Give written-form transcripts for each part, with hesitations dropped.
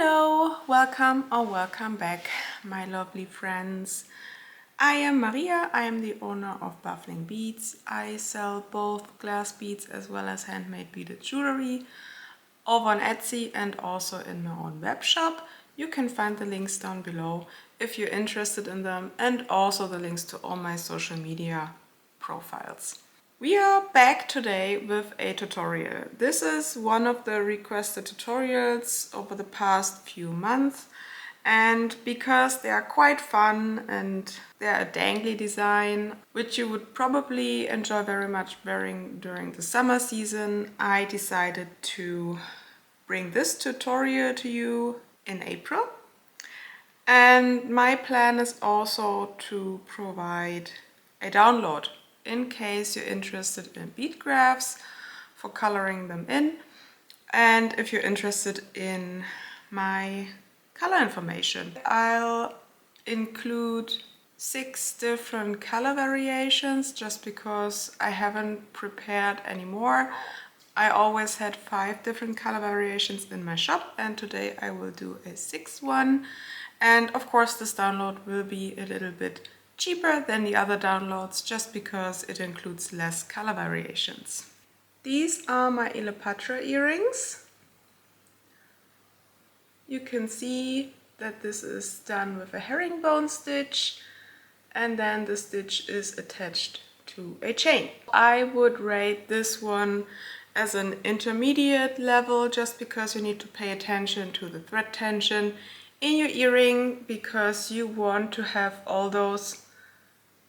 Hello, welcome or welcome back, my lovely friends. I am Maria, I am the owner of Baffling Beads. I sell both glass beads as well as handmade beaded jewelry over on Etsy and also in my own web shop. You can find the links down below if you're interested in them, and also the links to all my social media profiles. We are back today with a tutorial. This is one of the requested tutorials over the past few months, and because they are quite fun and they're a dangly design, which you would probably enjoy very much wearing during the summer season, I decided to bring this tutorial to you in April. And my plan is also to provide a download in case you're interested in bead graphs for coloring them in, and if you're interested in my color information. I'll include 6 different color variations just because I haven't prepared any more. I always had 5 different color variations in my shop, and today I will do a 6th one. And of course this download will be a little bit cheaper than the other downloads just because it includes less color variations. These are my Elaputra earrings. You can see that this is done with a herringbone stitch, and then the stitch is attached to a chain. I would rate this one as an intermediate level just because you need to pay attention to the thread tension in your earring, because you want to have all those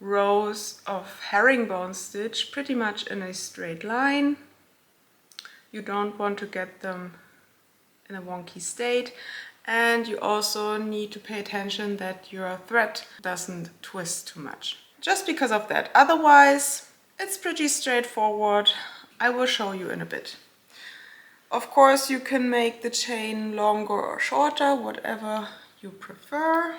rows of herringbone stitch pretty much in a straight line. You don't want to get them in a wonky state, and you also need to pay attention that your thread doesn't twist too much. Just because of that. Otherwise, it's pretty straightforward. I will show you in a bit. Of course, you can make the chain longer or shorter, whatever you prefer.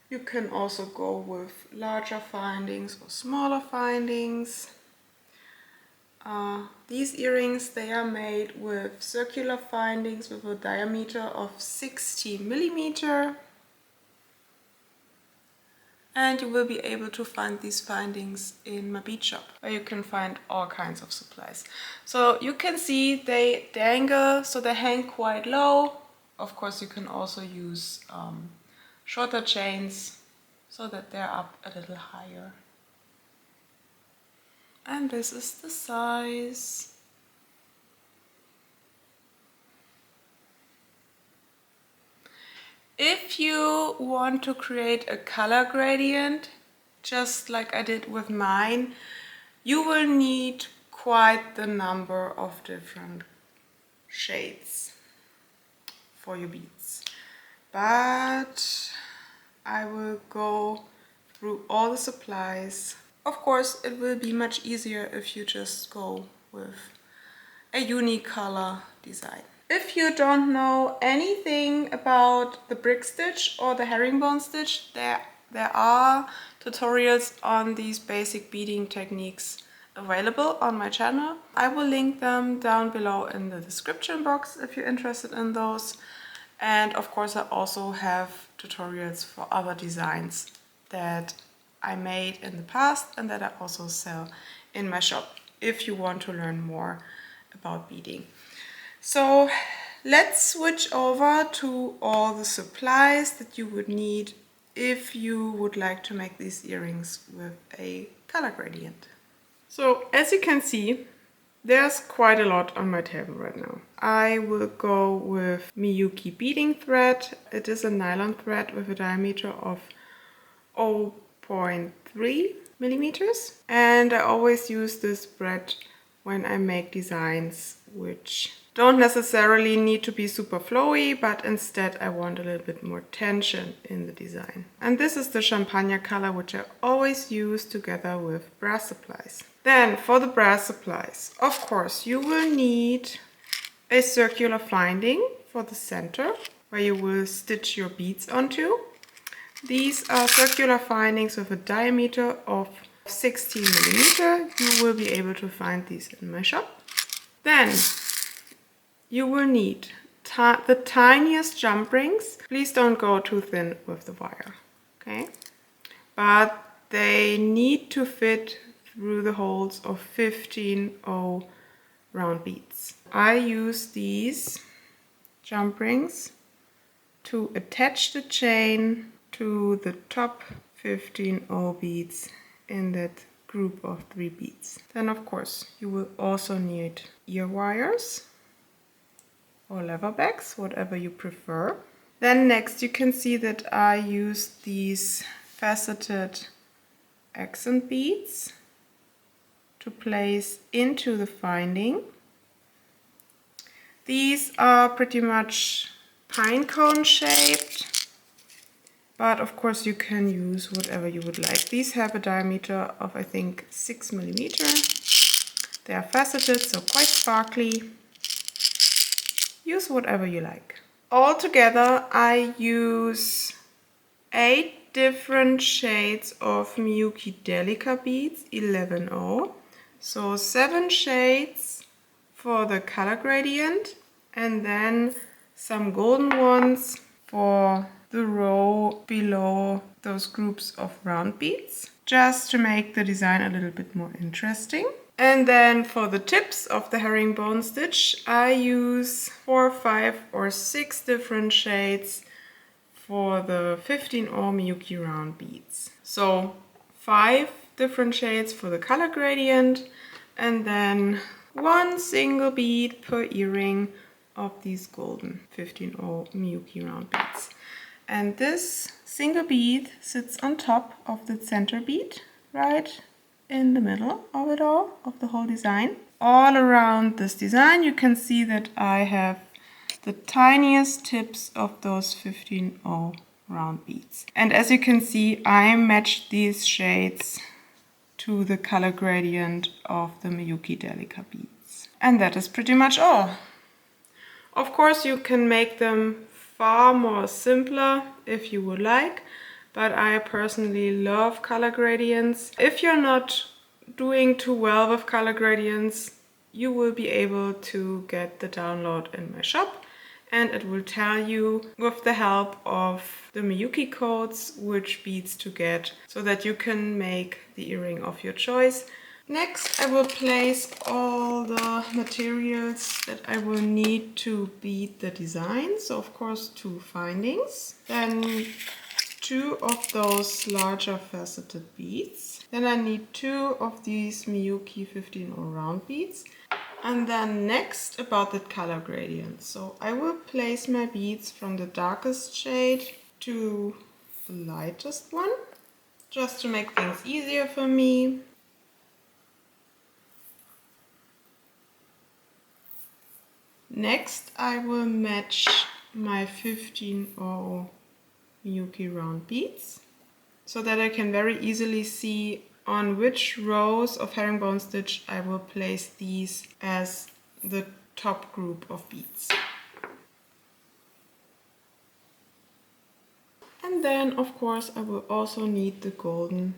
You can also go with larger findings or smaller findings. These earrings, they are made with circular findings with a diameter of 60 millimeter. And you will be able to find these findings in my bead shop, where you can find all kinds of supplies. So you can see they dangle, so they hang quite low. Of course, you can also use shorter chains so that they're up a little higher. And this is the size. If you want to create a color gradient, just like I did with mine, you will need quite the number of different shades for your beads. But I will go through all the supplies. Of course, it will be much easier if you just go with a unicolor design. If you don't know anything about the brick stitch or the herringbone stitch, there are tutorials on these basic beading techniques available on my channel. I will link them down below in the description box if you're interested in those. And of course, I also have tutorials for other designs that I made in the past and that I also sell in my shop if you want to learn more about beading. So let's switch over to all the supplies that you would need if you would like to make these earrings with a color gradient. So as you can see, there's quite a lot on my table right now. I will go with Miyuki beading thread. It is a nylon thread with a diameter of 0.3 millimeters. And I always use this thread when I make designs which don't necessarily need to be super flowy, but instead I want a little bit more tension in the design. And this is the champagne color, which I always use together with brass supplies. Then for the brass supplies, of course, you will need a circular finding for the center where you will stitch your beads onto. These are circular findings with a diameter of 60 millimeter. You will be able to find these in my shop. Then you will need the tiniest jump rings. Please don't go too thin with the wire, okay? But they need to fit through the holes of 15/0 round beads. I use these jump rings to attach the chain to the top 15/0 beads in that group of 3 beads. Then of course you will also need ear wires or leatherbacks, whatever you prefer. Then next you can see that I use these faceted accent beads to place into the finding. These are pretty much pine cone shaped, but of course you can use whatever you would like. These have a diameter of I think 6 millimeters. They are faceted, so quite sparkly. Use whatever you like. Altogether I use 8 different shades of Miyuki Delica beads, 11/0. So 7 shades for the color gradient and then some golden ones for the row below those groups of round beads, just to make the design a little bit more interesting. And then for the tips of the herringbone stitch, I use 4, 5 or 6 different shades for the 15/0 Miyuki round beads. So 5 different shades for the color gradient and then 1 single bead per earring of these golden 15/0 Miyuki round beads. And this single bead sits on top of the center bead, right in the middle of it all, of the whole design. All around this design you can see that I have the tiniest tips of those 15/0 round beads. And as you can see, I matched these shades to the color gradient of the Miyuki Delica beads. And that is pretty much all. Of course you can make them far more simpler if you would like, but I personally love color gradients. If you're not doing too well with color gradients, you will be able to get the download in my shop, and it will tell you with the help of the Miyuki codes which beads to get, so that you can make the earring of your choice. Next I will place all the materials that I will need to bead the design. So of course 2 findings, then 2 of those larger faceted beads. Then I need 2 of these Miyuki 15/0 round beads. And then next about the color gradient. So I will place my beads from the darkest shade to the lightest one, just to make things easier for me. Next I will match my 15/0 Miyuki round beads, so that I can very easily see on which rows of herringbone stitch I will place these as the top group of beads. And then of course I will also need the golden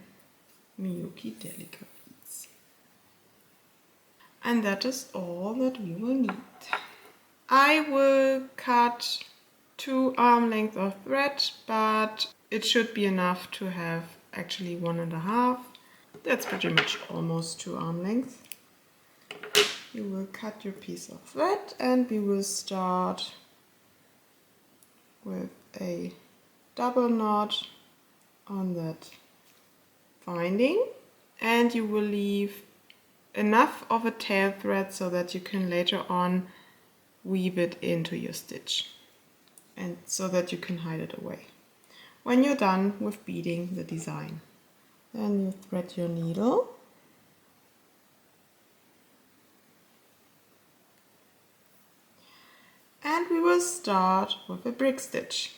Miyuki Delica beads. And that is all that we will need. I will cut 2 arm length of thread, but it should be enough to have actually 1.5. That's pretty much almost 2 arm lengths. You will cut your piece of thread and we will start with a double knot on that finding, and you will leave enough of a tail thread so that you can later on weave it into your stitch, and so that you can hide it away when you're done with beading the design. Then you thread your needle and we will start with a brick stitch.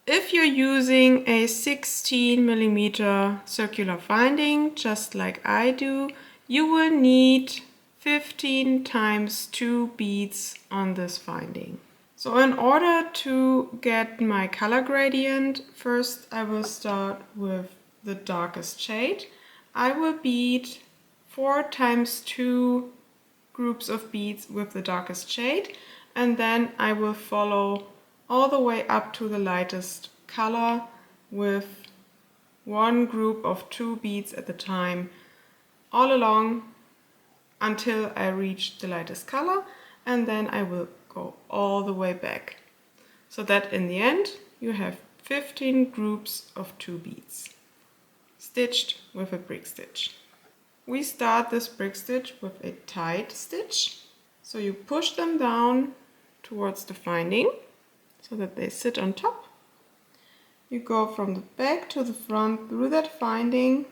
If you're using a 16mm circular finding, just like I do, you will need 15 times 2 beads on this finding. So in order to get my color gradient, first I will start with the darkest shade. I will bead 4 times 2 groups of beads with the darkest shade. and then I will follow all the way up to the lightest color with one group of 2 beads at a time all along until I reach the lightest color, and then I will go all the way back, so that in the end you have 15 groups of 2 beads stitched with a brick stitch. We start this brick stitch with a tied stitch, so you push them down towards the finding so that they sit on top. You go from the back to the front through that finding,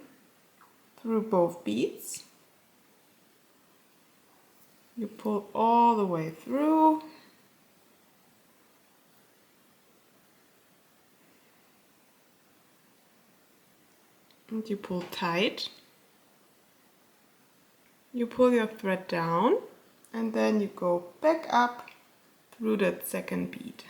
through both beads. You pull all the way through. And you pull tight. You pull your thread down and then you go back up through that second bead.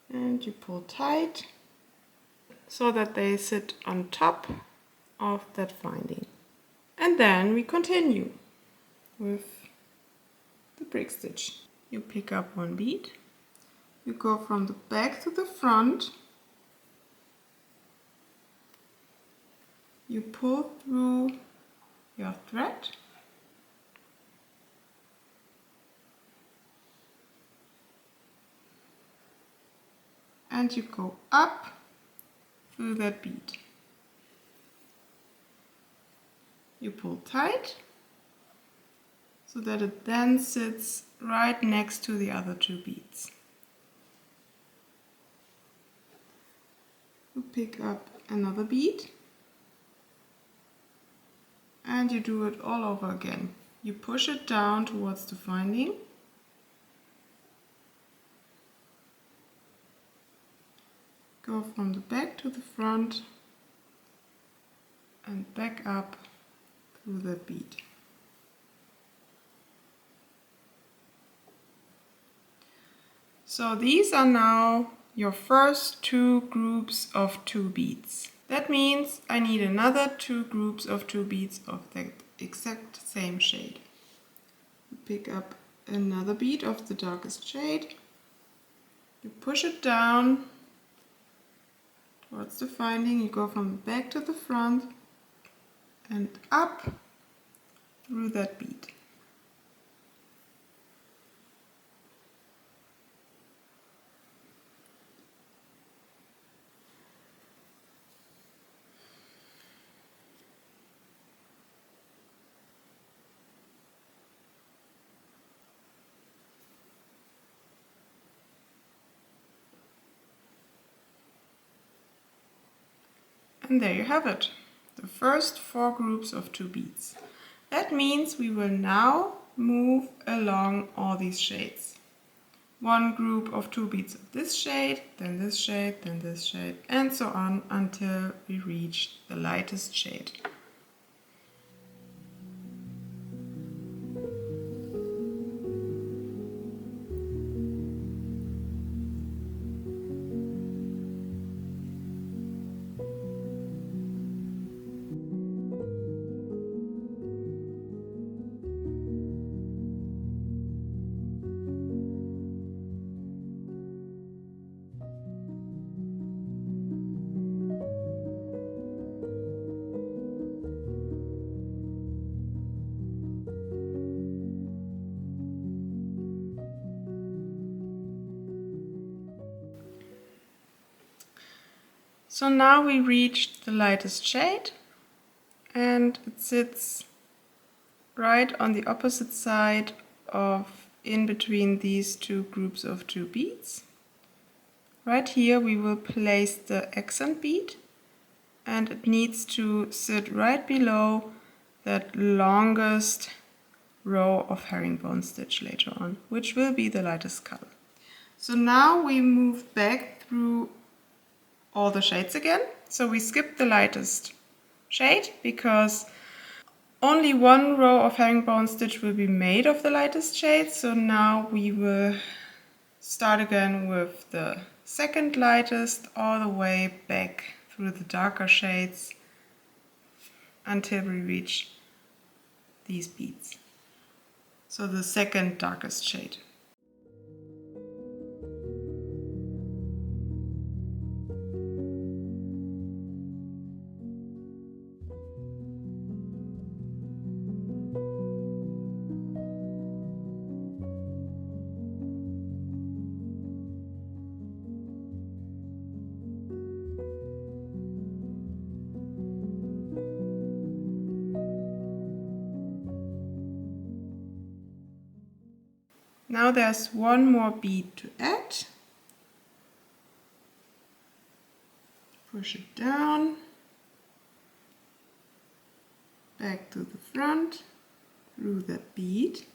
And you pull tight so that they sit on top of that finding. And then we continue with the brick stitch. You pick up one bead, you go from the back to the front, you pull through your thread, and you go up through that bead. You pull tight so that it then sits right next to the other 2 beads. You pick up another bead and you do it all over again. You push it down towards the finding, go from the back to the front and back up through the bead. So these are now your first 2 groups of 2 beads. That means I need another 2 groups of 2 beads of the exact same shade. Pick up another bead of the darkest shade, you push it down towards the finding, you go from the back to the front and up through that bead. And there you have it, the first 4 groups of 2 beads. That means we will now move along all these shades. One group of 2 beads of this shade, then this shade, then this shade, and so on until we reach the lightest shade. So now we reached the lightest shade and it sits right on the opposite side of in between these 2 groups of 2 beads. Right here we will place the accent bead and it needs to sit right below that longest row of herringbone stitch later on, which will be the lightest color. So now we move back through all the shades again. So we skip the lightest shade because only one row of herringbone stitch will be made of the lightest shade. So now we will start again with the second lightest all the way back through the darker shades until we reach these beads. So the second darkest shade. Now there's one more bead to add. Push it down, back to the front, through that bead.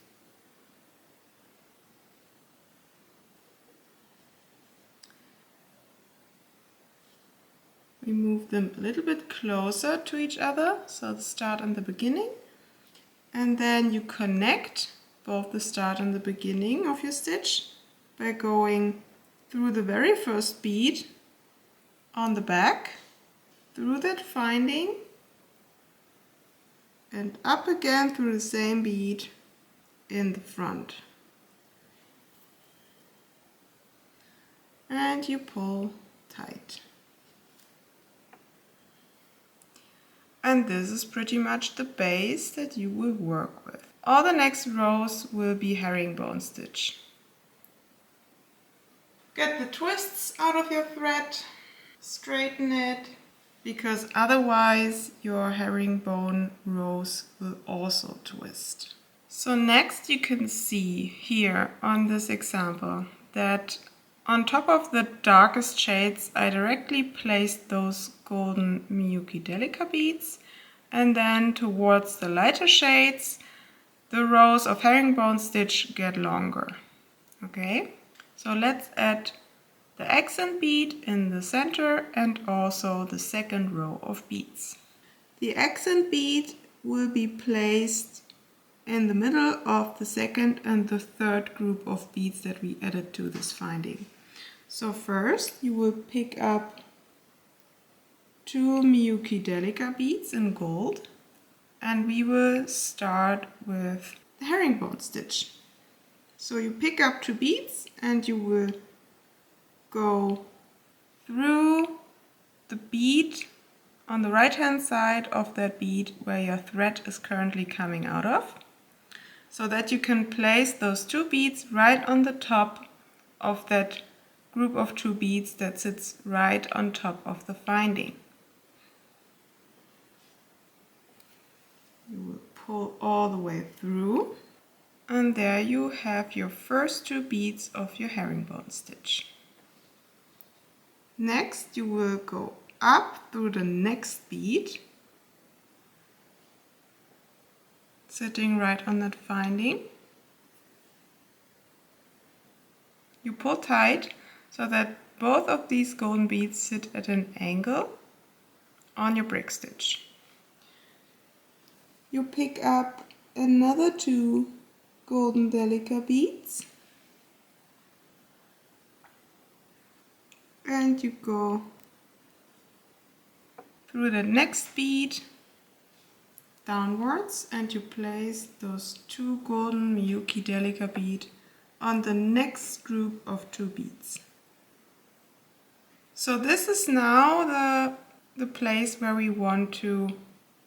We move them a little bit closer to each other, so the start and the beginning. And then you connect both the start and the beginning of your stitch by going through the very first bead on the back, through that finding, and up again through the same bead in the front. And you pull tight. And this is pretty much the base that you will work with. All the next rows will be herringbone stitch. Get the twists out of your thread, straighten it, because otherwise your herringbone rows will also twist. So next you can see here on this example that on top of the darkest shades I directly placed those golden Miyuki Delica beads, and then towards the lighter shades the rows of herringbone stitch get longer. Okay, so let's add the accent bead in the center and also the second row of beads. The accent bead will be placed in the middle of the second and the third group of beads that we added to this finding. So first you will pick up 2 Miyuki Delica beads in gold, and we will start with the herringbone stitch. So you pick up 2 beads and you will go through the bead on the right hand side of that bead where your thread is currently coming out of, so that you can place those 2 beads right on the top of that group of 2 beads that sits right on top of the finding. You will pull all the way through, and there you have your first 2 beads of your herringbone stitch. Next you will go up through the next bead, sitting right on that finding. You pull tight so that both of these golden beads sit at an angle on your brick stitch. You pick up another 2 golden Delica beads and you go through the next bead downwards and you place those 2 golden Miyuki Delica beads on the next group of 2 beads. So this is now the place where we want to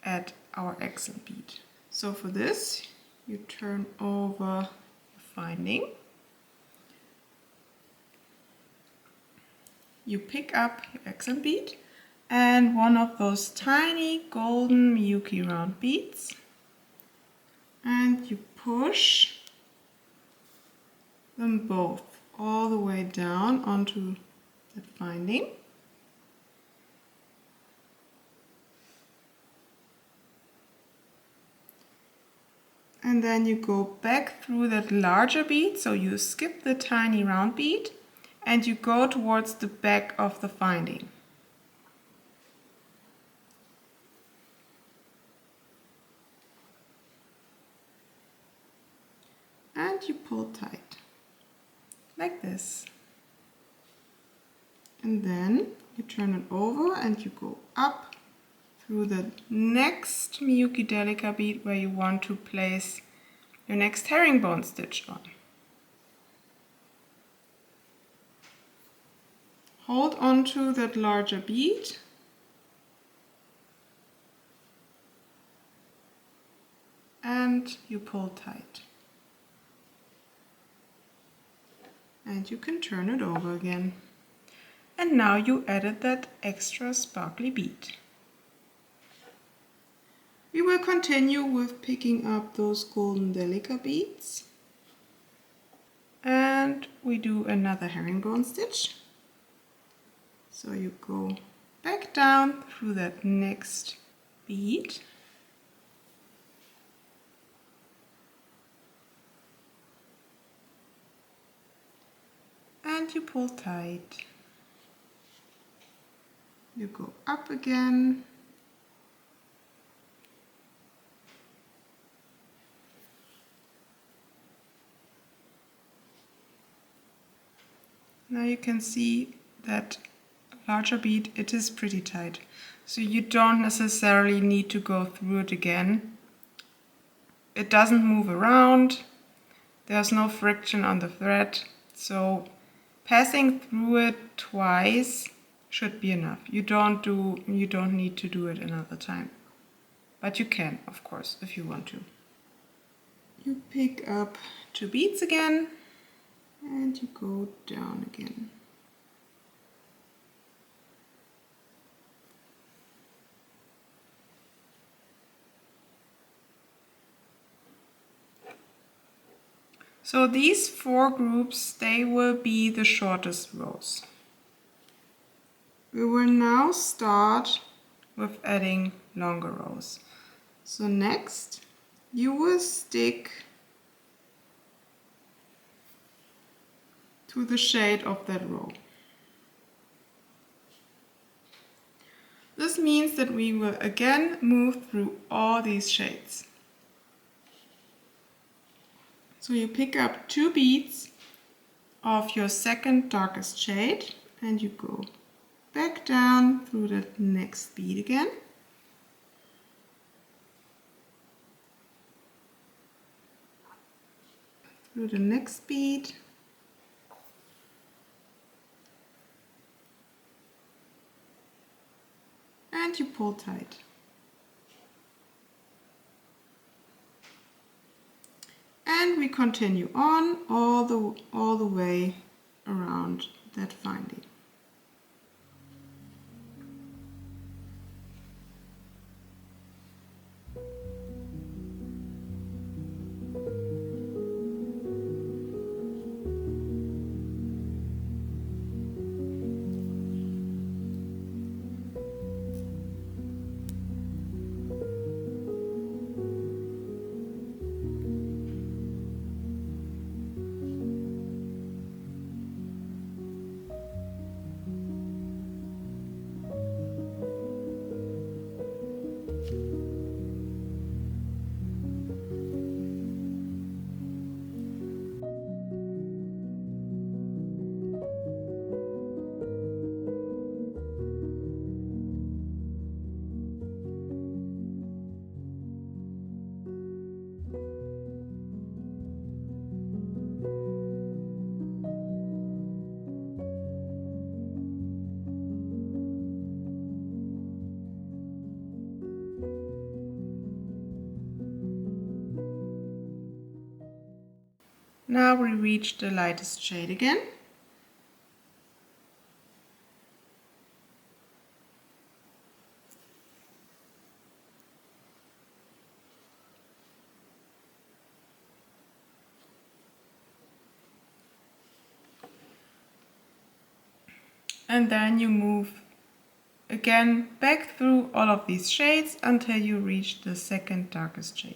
add our accent bead. So for this you turn over the finding, you pick up your accent bead and one of those tiny golden Miyuki round beads, and you push them both all the way down onto that finding. And then you go back through that larger bead, so you skip the tiny round bead and you go towards the back of the finding. And you pull tight, like this. And then You turn it over and you go up through the next Miyuki Delica bead where you want to place your next herringbone stitch on. Hold on to that larger bead and you pull tight. And you can turn it over again. And now you added that extra sparkly bead. We will continue with picking up those golden Delica beads. And we do another herringbone stitch. So you go back down through that next bead. And you pull tight. You go up again. Now you can see that larger bead, it is pretty tight. So you don't necessarily need to go through it again. It doesn't move around. There's no friction on the thread. So passing through it twice should be enough. You don't need to do it another time. But you can, of course, if you want to. You pick up 2 beads again and you go down again. So these 4 groups, they will be the shortest rows. We will now start with adding longer rows. So next, you will stick to the shade of that row. This means that we will again move through all these shades. So you pick up 2 beads of your second darkest shade and you go back down through the next bead again. Through the next bead. And you pull tight. And we continue on all the way around that finding. Now we reach the lightest shade again. And then you move again back through all of these shades until you reach the second darkest shade.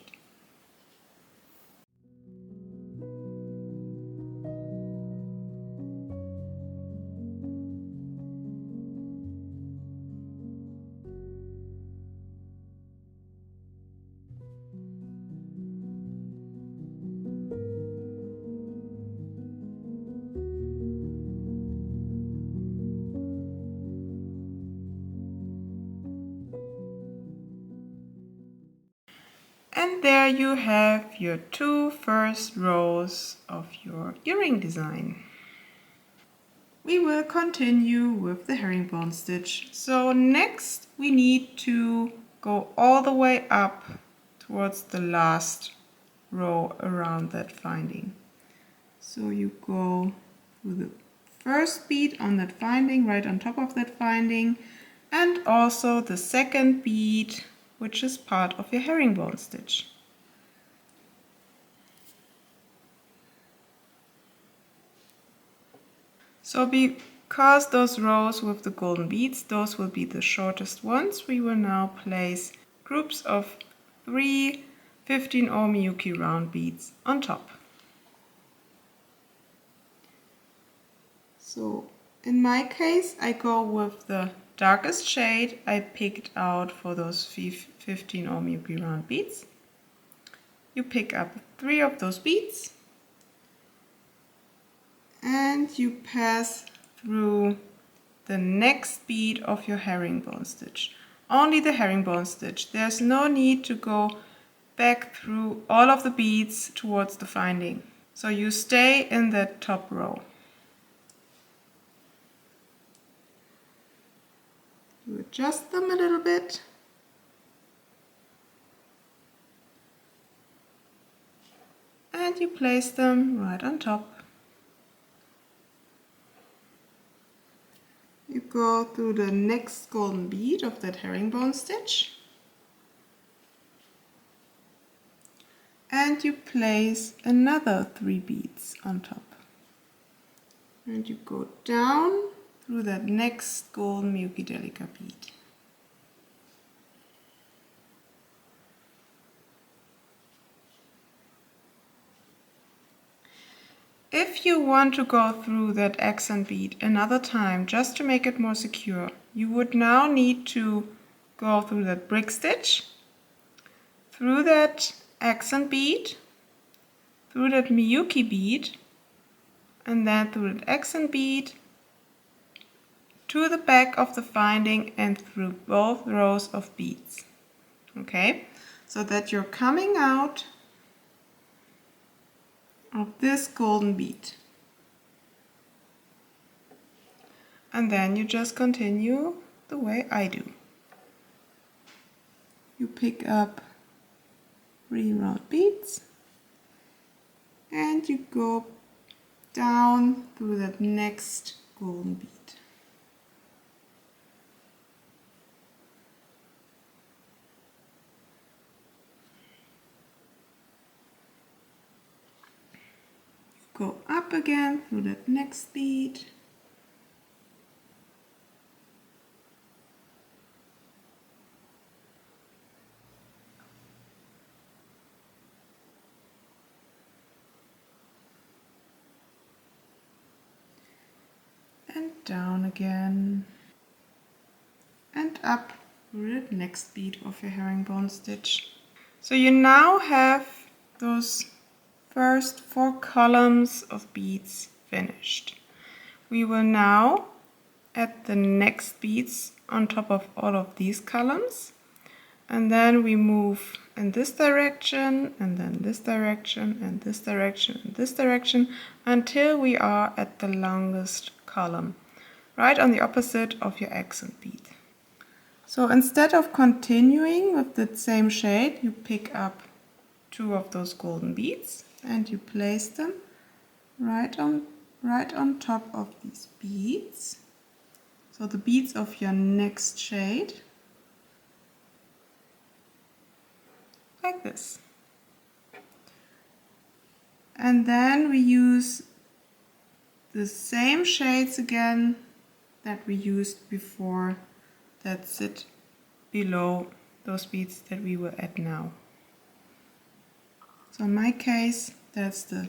And there you have your 2 first rows of your earring design. We will continue with the herringbone stitch. So next we need to go all the way up towards the last row around that finding. So you go with the first bead on that finding, right on top of that finding, and also the second bead, which is part of your herringbone stitch. So because those rows with the golden beads, those will be the shortest ones, we will now place groups of 3 15 or Miyuki round beads on top. So in my case, I go with the darkest shade I picked out for those 15 or Miyuki round beads. You pick up 3 of those beads and you pass through the next bead of your herringbone stitch. Only the herringbone stitch. There's no need to go back through all of the beads towards the finding. So you stay in that top row. You adjust them a little bit. And you place them right on top. You go through the next golden bead of that herringbone stitch. And you place another 3 beads on top. And you go down through that next golden Miyuki Delica bead. If you want to go through that accent bead another time just to make it more secure, you would now need to go through that brick stitch, through that accent bead, through that Miyuki bead, and then through that accent bead to the back of the finding and through both rows of beads. Okay, so that you're coming out of this golden bead. And then you just continue the way I do. You pick up 3 round beads and you go down through that next golden bead. Go up again through that next bead. And down again. And up through the next bead of your herringbone stitch. So you now have those first 4 columns of beads finished. We will now add the next beads on top of all of these columns, and then we move in this direction and then this direction and this direction and this direction until we are at the longest column, right on the opposite of your accent bead. So instead of continuing with the same shade, you pick up 2 of those golden beads and you place them right on top of these beads. So the beads of your next shade, like this. And then we use the same shades again that we used before that sit below those beads that we will add now. So in my case, that's the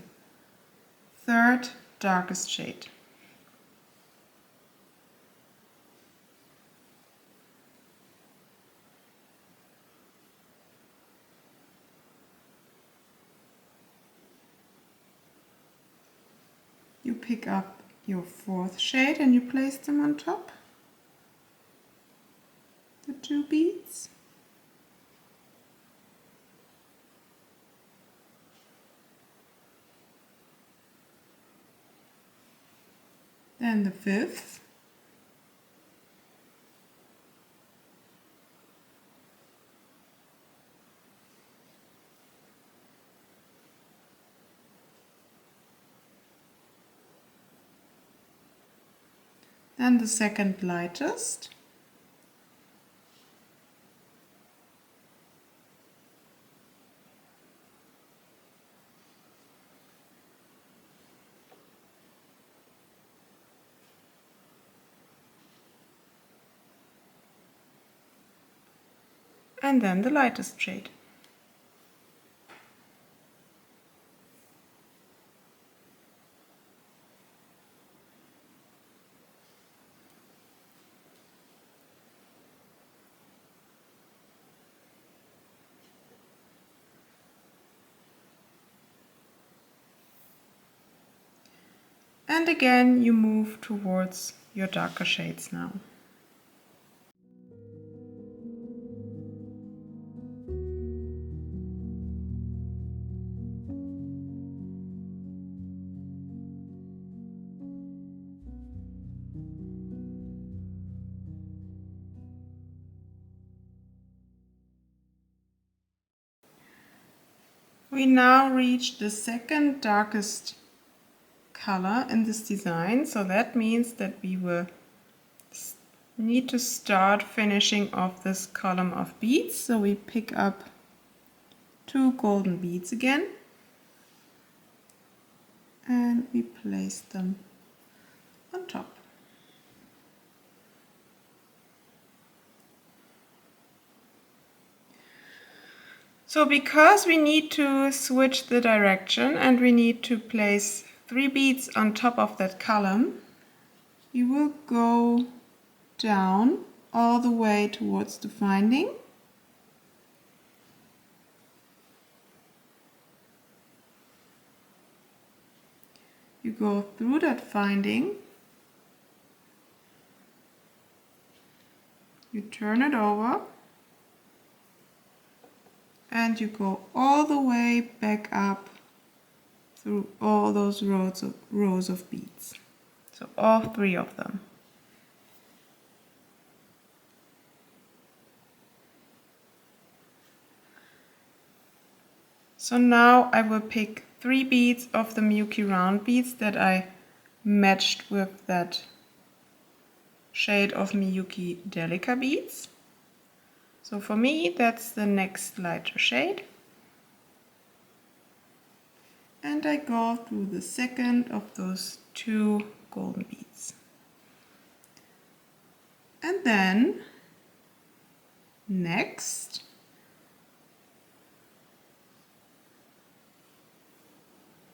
3rd darkest shade. You pick up your 4th shade and you place them on top, the 2 beads. then the 5th, then the 2nd lightest, and then the lightest shade. And again you move towards your darker shades now. We now reach the 2nd darkest color in this design, so that means that we will need to start finishing off this column of beads. So we pick up 2 golden beads again and we place them on top. So because we need to switch the direction and we need to place 3 beads on top of that column, we will go down all the way towards the finding. You go through that finding, you turn it over, and you go all the way back up through all those rows of beads. So all 3 of them. So now I will pick 3 beads of the Milky Round beads that I matched with that shade of Miyuki Delica beads. So for me that's the next lighter shade. And I go through the 2nd of those 2 golden beads. And then next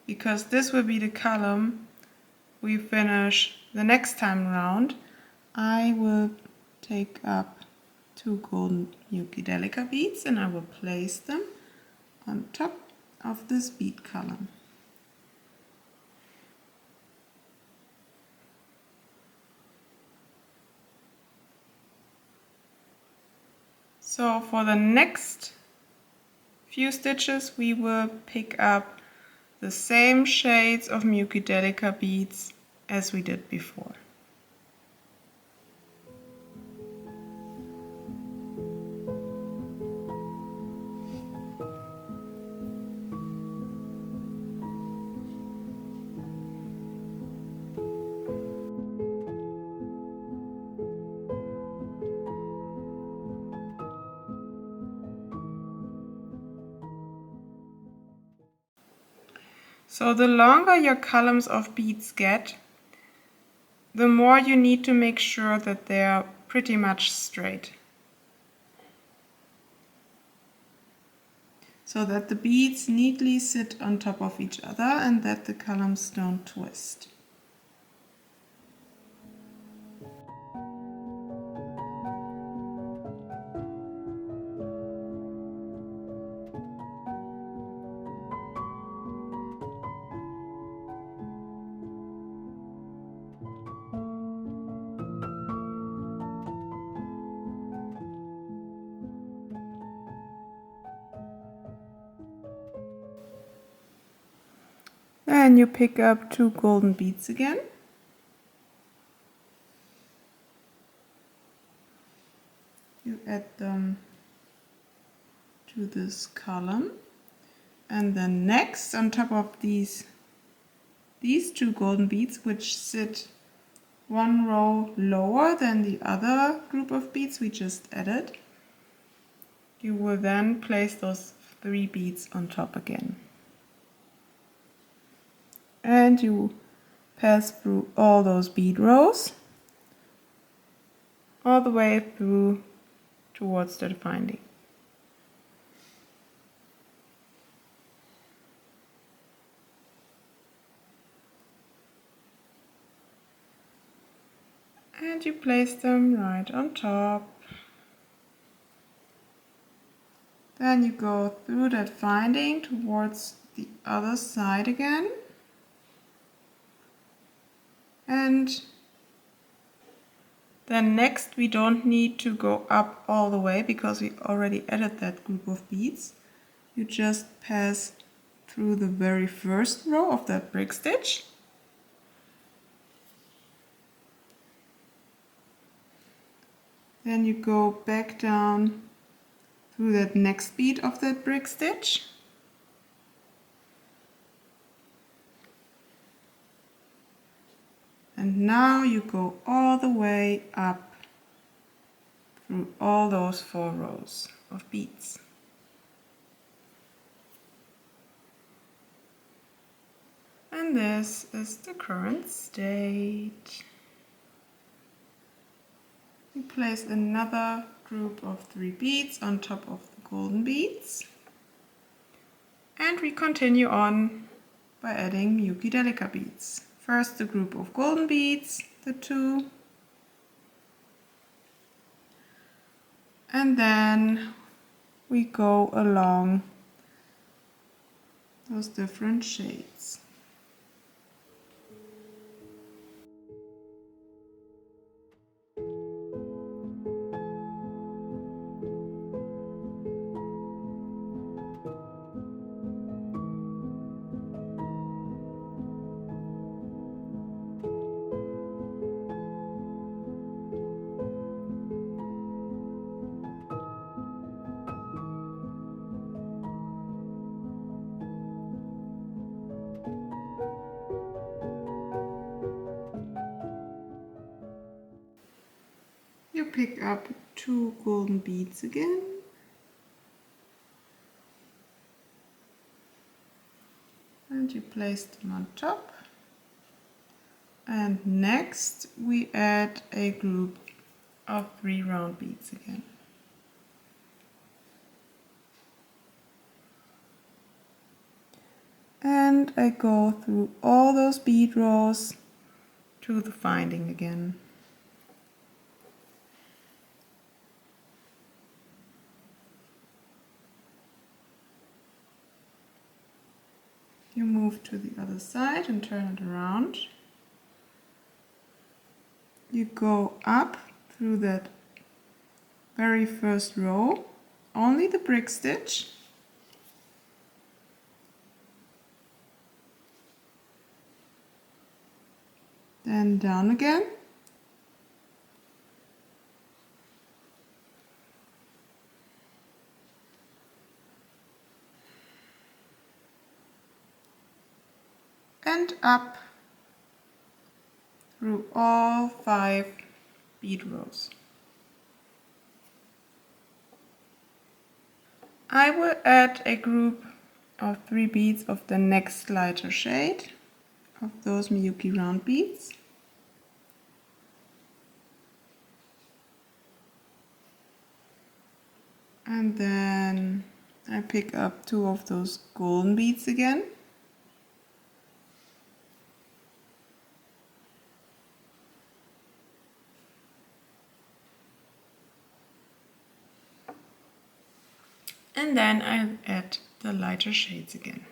because this will be the column we finish the next time round, I will take up 2 golden Miyuki Delica beads and I will place them on top of this bead column. So for the next few stitches we will pick up the same shades of Miyuki Delica beads as we did before. So the longer your columns of beads get, the more you need to make sure that they are pretty much straight. So that the beads neatly sit on top of each other and that the columns don't twist. Then you pick up 2 golden beads again. to this column. And then next, on top of these two golden beads, which sit one row lower than the other group of beads we just added, you will then place those 3 beads on top again. And you pass through all those bead rows all the way through towards the binding. And you place them right on top. Then you go through that binding towards the other side again. And then next we don't need to go up all the way because we already added that group of beads. You just pass through the very first row of that brick stitch. Then you go back down through that next bead of that brick stitch. And now you go all the way up through all those 4 rows of beads. And this is the current state. We place another group of 3 beads on top of the golden beads. And we continue on by adding Miyuki Delica beads. First the group of golden beads, the 2. And then we go along those different shades. You pick up 2 golden beads again. And you place them on top. And next we add a group of 3 round beads again. And I go through all those bead rows to the binding again. You move to the other side and turn it around. You go up through that very first row, only the brick stitch. Then down again. And up through all 5 bead rows. I will add a group of 3 beads of the next lighter shade of those Miyuki round beads. And then I pick up 2 of those golden beads again. And then I add the lighter shades again.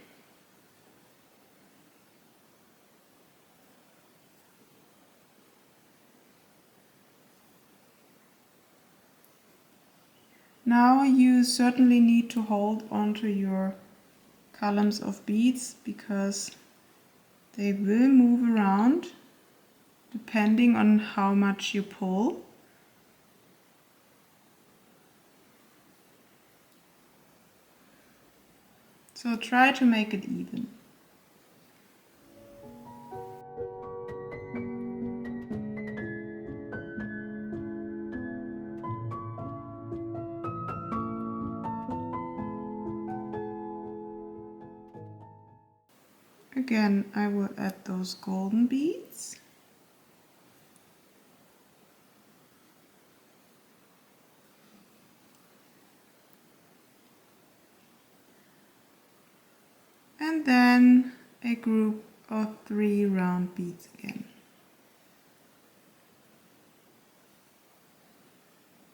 Now you certainly need to hold onto your columns of beads because they will move around depending on how much you pull. So try to make it even. Again, I will add those golden beads. And then a group of 3 round beads again.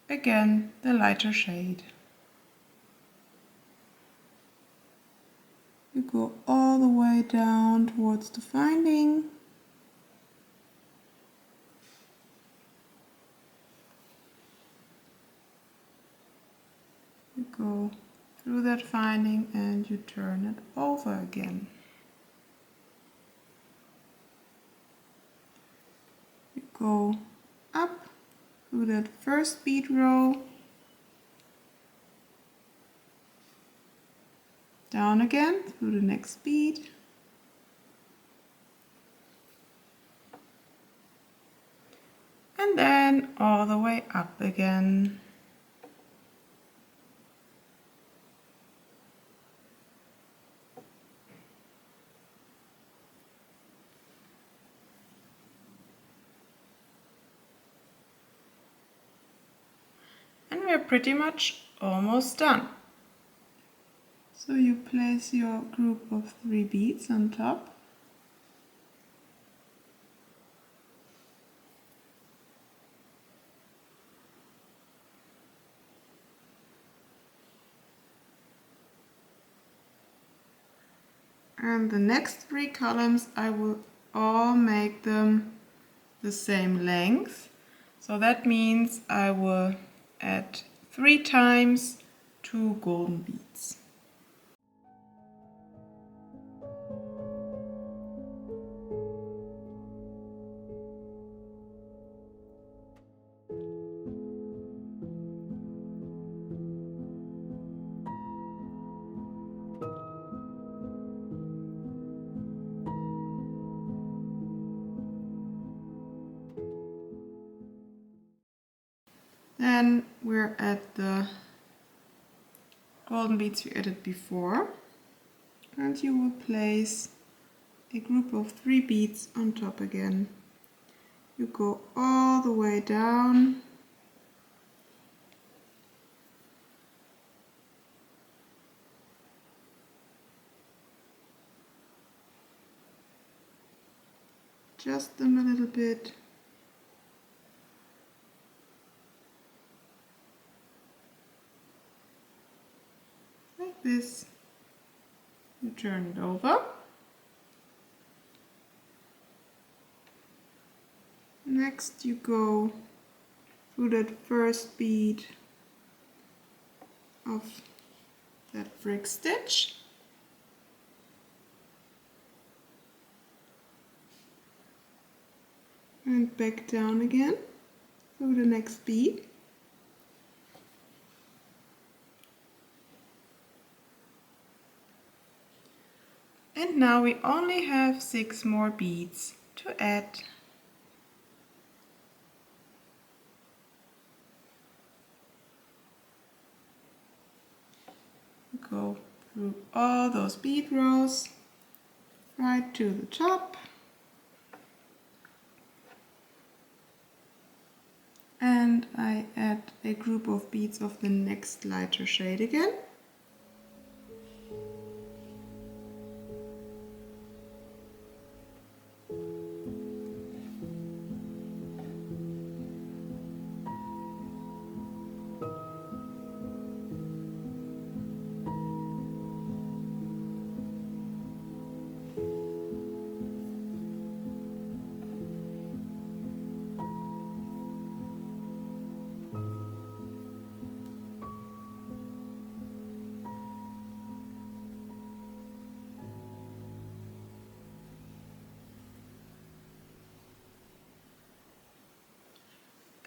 Again, the lighter shade. You go all the way down towards the finding. You go through that finding and you turn it over again. You go up through that first bead row, down again through the next bead, and then all the way up again. And we're pretty much almost done. So you place your group of 3 beads on top. And the next 3 columns I will all make them the same length. So that means I will add 3 times 2 golden beads. Then we're at the golden beads we added before, and you will place a group of 3 beads on top again. You go all the way down, adjust them a little bit. Like this. You turn it over. Next you go through that first bead of that brick stitch. And back down again through the next bead. And now we only have 6 more beads to add. Go through all those bead rows right to the top. And I add a group of beads of the next lighter shade again.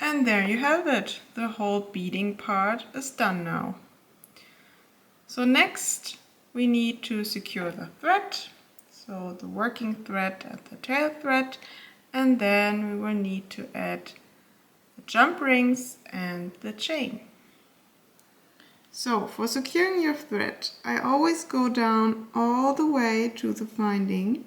And there you have it. The whole beading part is done now. So next we need to secure the thread, so the working thread and the tail thread, and then we will need to add the jump rings and the chain. So for securing your thread, I always go down all the way to the finding.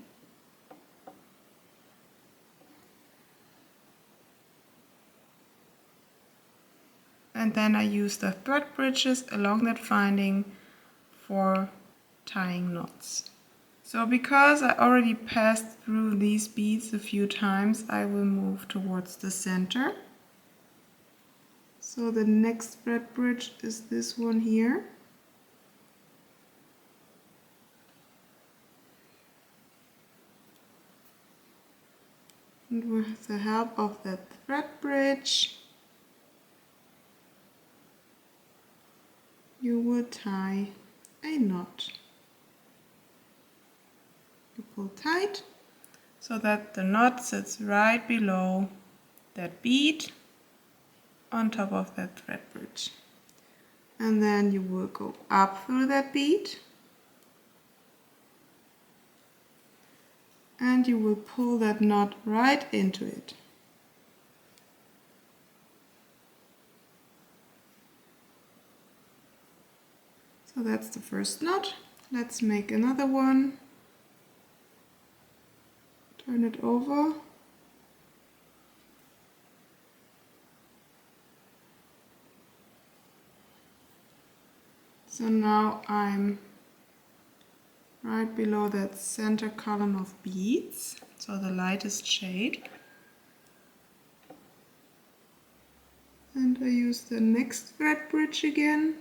And then I use the thread bridges along that finding for tying knots. So because I already passed through these beads a few times, I will move towards the center. So the next thread bridge is this one here. And with the help of that thread bridge, you will tie a knot. You pull tight so that the knot sits right below that bead on top of that thread bridge. And then you will go up through that bead and you will pull that knot right into it. So that's the first knot. Let's make another one. Turn it over. So now I'm right below that center column of beads, so the lightest shade. And I use the next thread bridge again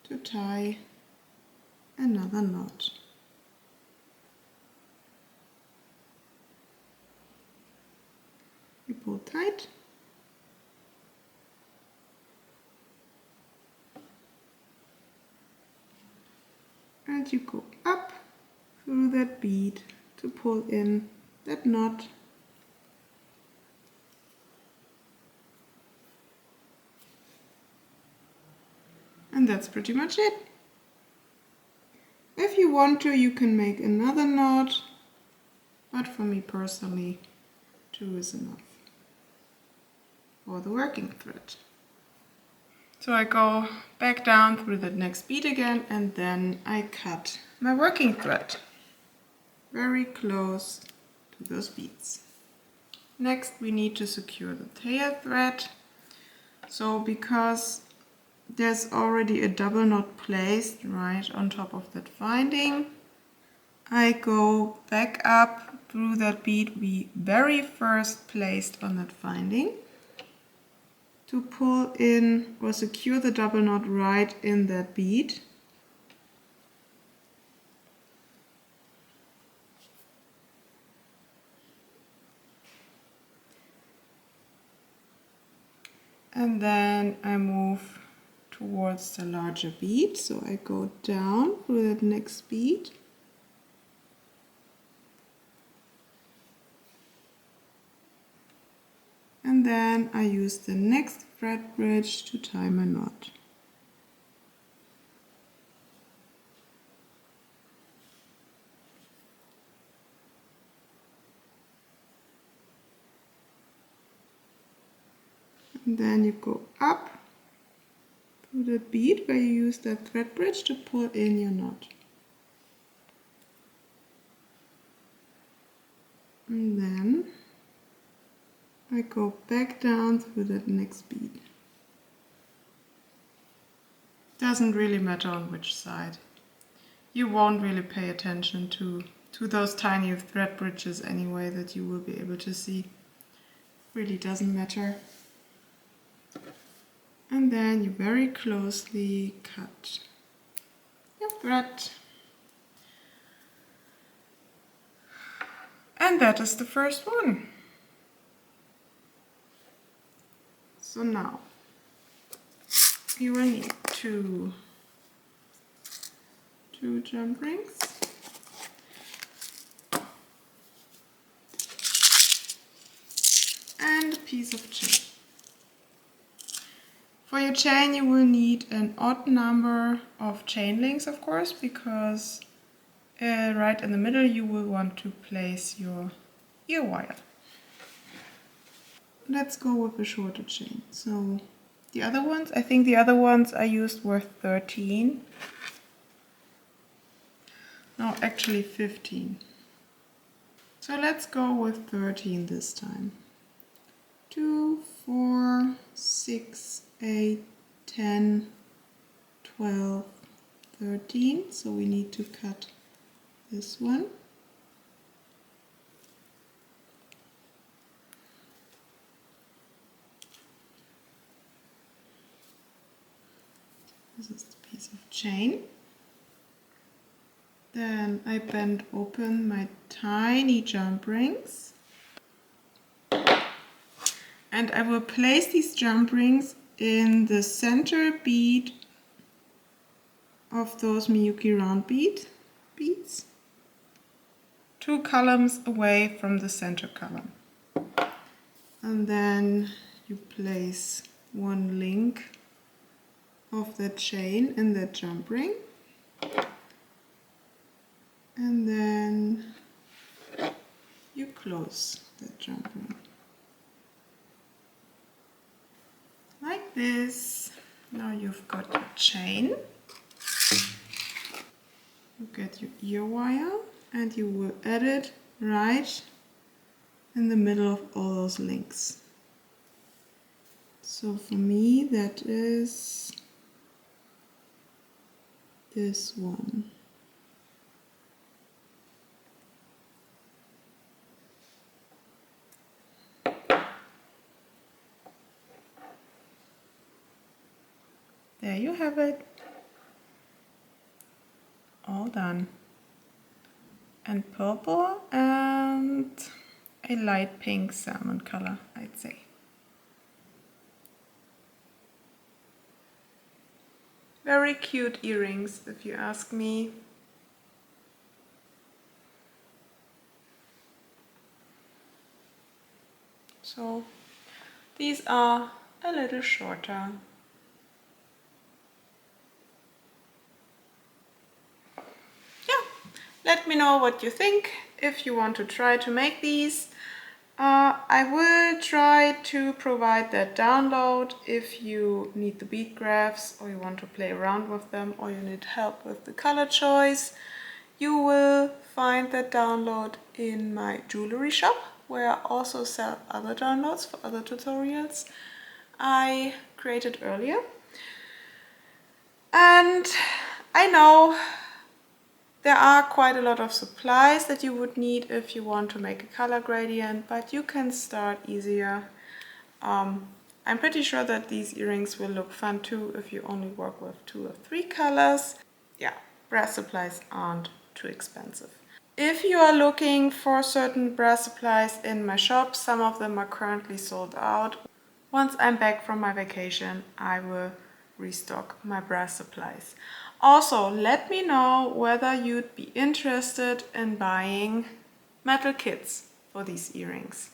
to tie another knot. You pull tight. And you go up through that bead to pull in that knot. And that's pretty much it. If you want to, you can make another knot, but for me personally, 2 is enough for the working thread. So I go back down through the next bead again and then I cut my working thread very close to those beads. Next we need to secure the tail thread. So because there's already a double knot placed right on top of that finding, I go back up through that bead we very first placed on that finding to pull in or secure the double knot right in that bead. And then I move towards the larger bead, so I go down through that next bead. And then I use the next thread bridge to tie my knot. And then you go up through the bead where you use that thread bridge to pull in your knot. And then I go back down through that next bead. Doesn't really matter on which side. You won't really pay attention to those tiny thread bridges anyway that you will be able to see. Really doesn't matter. And then you very closely cut your thread. And that is the first one. So now you will need two jump rings, and a piece of chain. For your chain you will need an odd number of chain links, of course, because right in the middle you will want to place your ear wire. Let's go with a shorter chain. So the other ones, I think the other ones I used were 13. No, actually 15. So let's go with 13 this time. 2, 4, 6, 8, 10, 12, 13. So we need to cut this one. This is the piece of chain. Then I bend open my tiny jump rings. And I will place these jump rings in the center bead of those Miyuki round beads. 2 columns away from the center column. And then you place 1 link of that chain in that jump ring. And then you close that jump ring. Like this. Now you've got your chain. You get your ear wire and you will add it right in the middle of all those links. So for me that is this one. There you have it. All done. And purple and a light pink salmon color, I'd say. Very cute earrings, if you ask me. So these are a little shorter. Let me know what you think, if you want to try to make these. I will try to provide that download if you need the bead graphs or you want to play around with them or you need help with the color choice. You will find that download in my jewelry shop, where I also sell other downloads for other tutorials I created earlier. And I know there are quite a lot of supplies that you would need if you want to make a color gradient, but you can start easier. I'm pretty sure that these earrings will look fun too if you only work with 2 or 3 colors. Yeah, brass supplies aren't too expensive. If you are looking for certain brass supplies in my shop, some of them are currently sold out. Once I'm back from my vacation, I will restock my brass supplies. Also, let me know whether you'd be interested in buying metal kits for these earrings.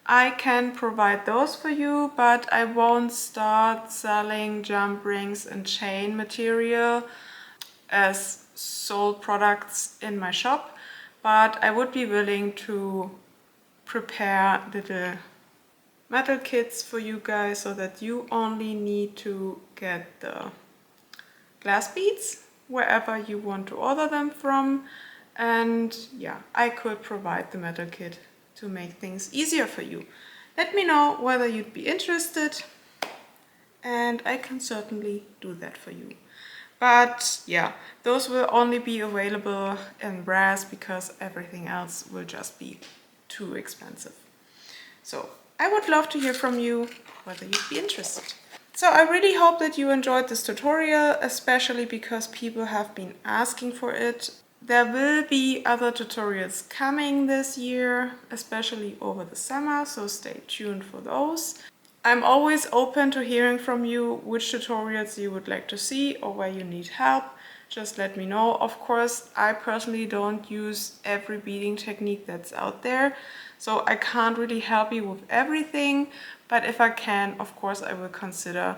I can provide those for you, but I won't start selling jump rings and chain material as sold products in my shop, but I would be willing to prepare little metal kits for you guys so that you only need to get the glass beads wherever you want to order them from, and yeah, I could provide the metal kit to make things easier for you. Let me know whether you'd be interested and I can certainly do that for you. But yeah, those will only be available in brass because everything else will just be too expensive. So I would love to hear from you whether you'd be interested. So I really hope that you enjoyed this tutorial, especially because people have been asking for it. There will be other tutorials coming this year, especially over the summer, so stay tuned for those. I'm always open to hearing from you which tutorials you would like to see or where you need help. Just let me know. Of course, I personally don't use every beading technique that's out there, so I can't really help you with everything, but if I can, of course, I will consider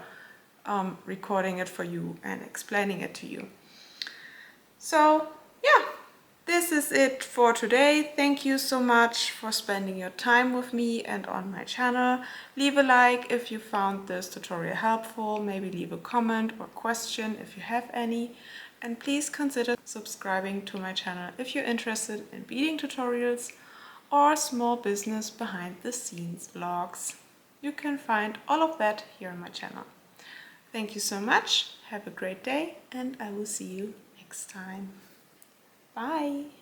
recording it for you and explaining it to you. So yeah, this is it for today. Thank you so much for spending your time with me and on my channel. Leave a like if you found this tutorial helpful. Maybe leave a comment or question if you have any. And please consider subscribing to my channel if you're interested in beading tutorials or small business behind the scenes vlogs. You can find all of that here on my channel. Thank you so much. Have a great day and I will see you next time. Bye.